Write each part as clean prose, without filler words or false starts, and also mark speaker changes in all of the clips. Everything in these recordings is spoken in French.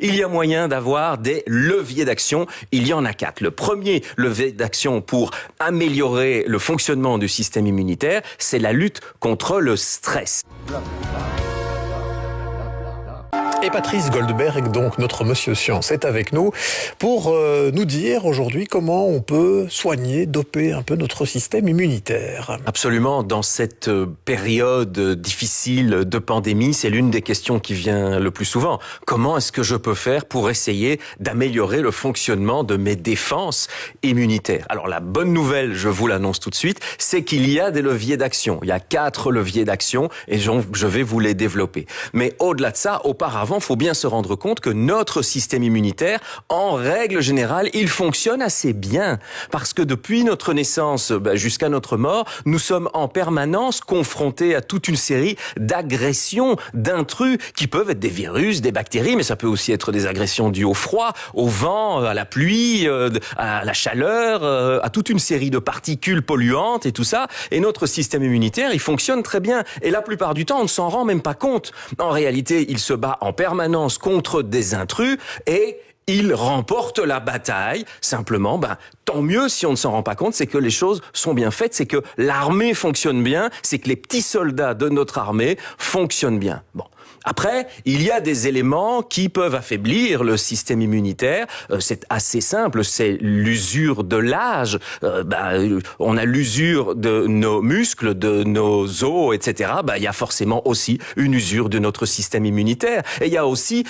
Speaker 1: Il y a moyen d'avoir des leviers d'action. Il y en a 4. Le premier levier d'action pour améliorer le fonctionnement du système immunitaire, c'est la lutte contre le stress.
Speaker 2: Et Patrice Goldberg, donc notre Monsieur Science, est avec nous pour nous dire aujourd'hui comment on peut soigner, doper un peu notre système immunitaire.
Speaker 1: Absolument, dans cette période difficile de pandémie, c'est l'une des questions qui vient le plus souvent. Comment est-ce que je peux faire pour essayer d'améliorer le fonctionnement de mes défenses immunitaires? Alors la bonne nouvelle, je vous l'annonce tout de suite, c'est qu'il y a des leviers d'action. Il y a 4 leviers d'action et je vais vous les développer. Mais au-delà de ça, auparavant, il faut bien se rendre compte que notre système immunitaire, en règle générale, il fonctionne assez bien. Parce que depuis notre naissance jusqu'à notre mort, nous sommes en permanence confrontés à toute une série d'agressions, d'intrus qui peuvent être des virus, des bactéries, mais ça peut aussi être des agressions dues au froid, au vent, à la pluie, à la chaleur, à toute une série de particules polluantes et tout ça. Et notre système immunitaire, il fonctionne très bien. Et la plupart du temps, on ne s'en rend même pas compte. En réalité, il se bat en permanence contre des intrus et il remporte la bataille. Simplement, tant mieux si on ne s'en rend pas compte, c'est que les choses sont bien faites, c'est que l'armée fonctionne bien, c'est que les petits soldats de notre armée fonctionnent bien. Bon. Après, il y a des éléments qui peuvent affaiblir le système immunitaire. C'est assez simple, c'est l'usure de l'âge. On a l'usure de nos muscles, de nos os, etc. Il y a forcément aussi une usure de notre système immunitaire. Et il y a aussi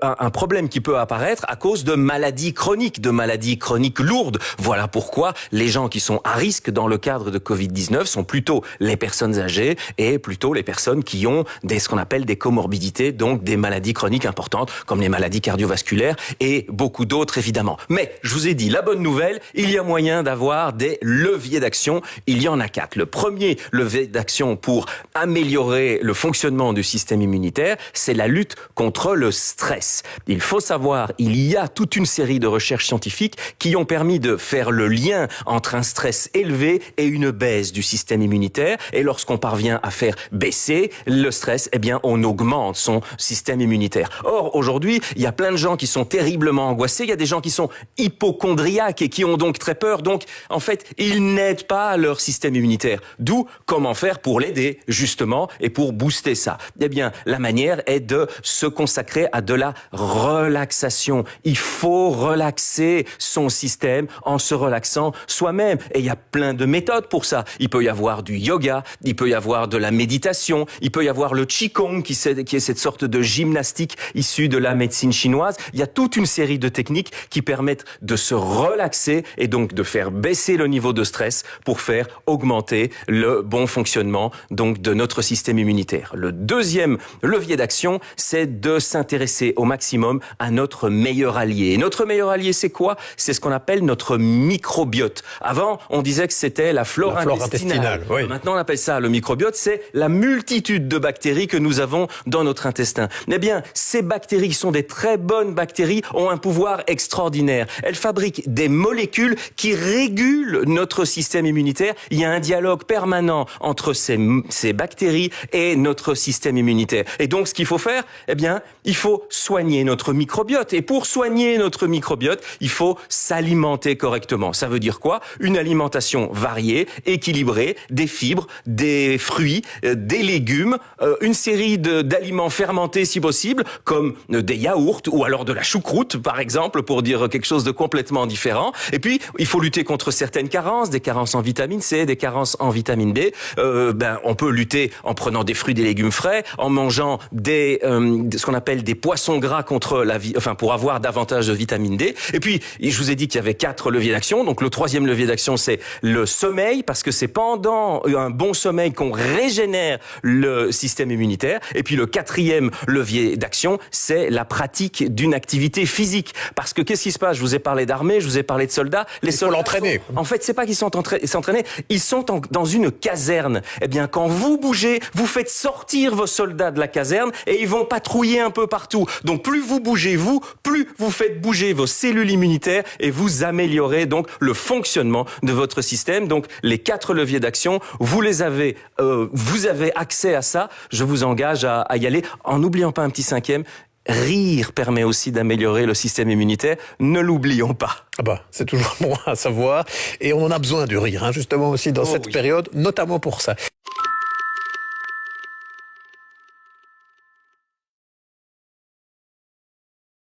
Speaker 1: un problème qui peut apparaître à cause de maladies chroniques lourdes. Voilà pourquoi les gens qui sont à risque dans le cadre de Covid-19 sont plutôt les personnes âgées et plutôt les personnes qui ont ce qu'on appelle des comorbidités, donc des maladies chroniques importantes comme les maladies cardiovasculaires et beaucoup d'autres évidemment. Mais je vous ai dit, la bonne nouvelle, il y a moyen d'avoir des leviers d'action. Il y en a 4. Le premier levier d'action pour améliorer le fonctionnement du système immunitaire, c'est la lutte contre le stress. Il faut savoir, il y a toute une série de recherches scientifiques qui ont permis de faire le lien entre un stress élevé et une baisse du système immunitaire. Et lorsqu'on parvient à faire baisser le stress, on augmente son système immunitaire. Or, aujourd'hui, il y a plein de gens qui sont terriblement angoissés, il y a des gens qui sont hypocondriaques et qui ont donc très peur, donc en fait, ils n'aident pas leur système immunitaire. D'où, comment faire pour l'aider, justement, et pour booster ça? La manière est de se consacrer à de la relaxation. Il faut relaxer son système en se relaxant soi-même. Et il y a plein de méthodes pour ça. Il peut y avoir du yoga, il peut y avoir de la méditation, il peut y avoir le Qigong qui est cette sorte de gymnastique issue de la médecine chinoise. Il y a toute une série de techniques qui permettent de se relaxer et donc de faire baisser le niveau de stress pour faire augmenter le bon fonctionnement donc de notre système immunitaire. Le deuxième levier d'action, c'est de s'intéresser au maximum à notre meilleur allié. Et notre meilleur allié, c'est quoi? C'est ce qu'on appelle notre microbiote. Avant, on disait que c'était la flore intestinale.
Speaker 2: Oui.
Speaker 1: Maintenant, on appelle ça le microbiote. C'est la multitude de bactéries que nous avons dans notre intestin. Ces bactéries, qui sont des très bonnes bactéries, ont un pouvoir extraordinaire. Elles fabriquent des molécules qui régulent notre système immunitaire. Il y a un dialogue permanent entre ces bactéries et notre système immunitaire. Et donc, ce qu'il faut faire, il faut soigner notre microbiote. Et pour soigner notre microbiote, il faut s'alimenter correctement. Ça veut dire quoi? Une alimentation variée, équilibrée, des fibres, des fruits, des légumes, une série d'aliments fermentés si possible, comme des yaourts ou alors de la choucroute, par exemple, pour dire quelque chose de complètement différent. Et puis, il faut lutter contre certaines carences, des carences en vitamine C, des carences en vitamine D. On peut lutter en prenant des fruits, des légumes frais, en mangeant ce qu'on appelle des poissons gras pour avoir davantage de vitamine D. Et puis, je vous ai dit qu'il y avait 4 leviers d'action. Donc, le troisième levier d'action, c'est le sommeil, parce que c'est pendant un bon sommeil qu'on régénère le système immunitaire. Et puis, le 4e levier d'action, c'est la pratique d'une activité physique. Parce que qu'est-ce qui se passe? Je vous ai parlé d'armée, je vous ai parlé de soldats.
Speaker 2: Il faut l'entraîner.
Speaker 1: En fait, c'est pas qu'ils sont s'entraîner, ils sont dans une caserne. Quand vous bougez, vous faites sortir vos soldats de la caserne et ils vont patrouiller un peu partout. Donc plus vous bougez plus vous faites bouger vos cellules immunitaires et vous améliorez donc le fonctionnement de votre système. Donc les 4 leviers d'action, vous avez accès à ça. Je vous engage à y aller en n'oubliant pas un petit 5e. Rire permet aussi d'améliorer le système immunitaire. Ne l'oublions pas.
Speaker 2: Ah bah, c'est toujours bon à savoir. Et on en a besoin du rire, justement aussi dans cette période, notamment pour ça.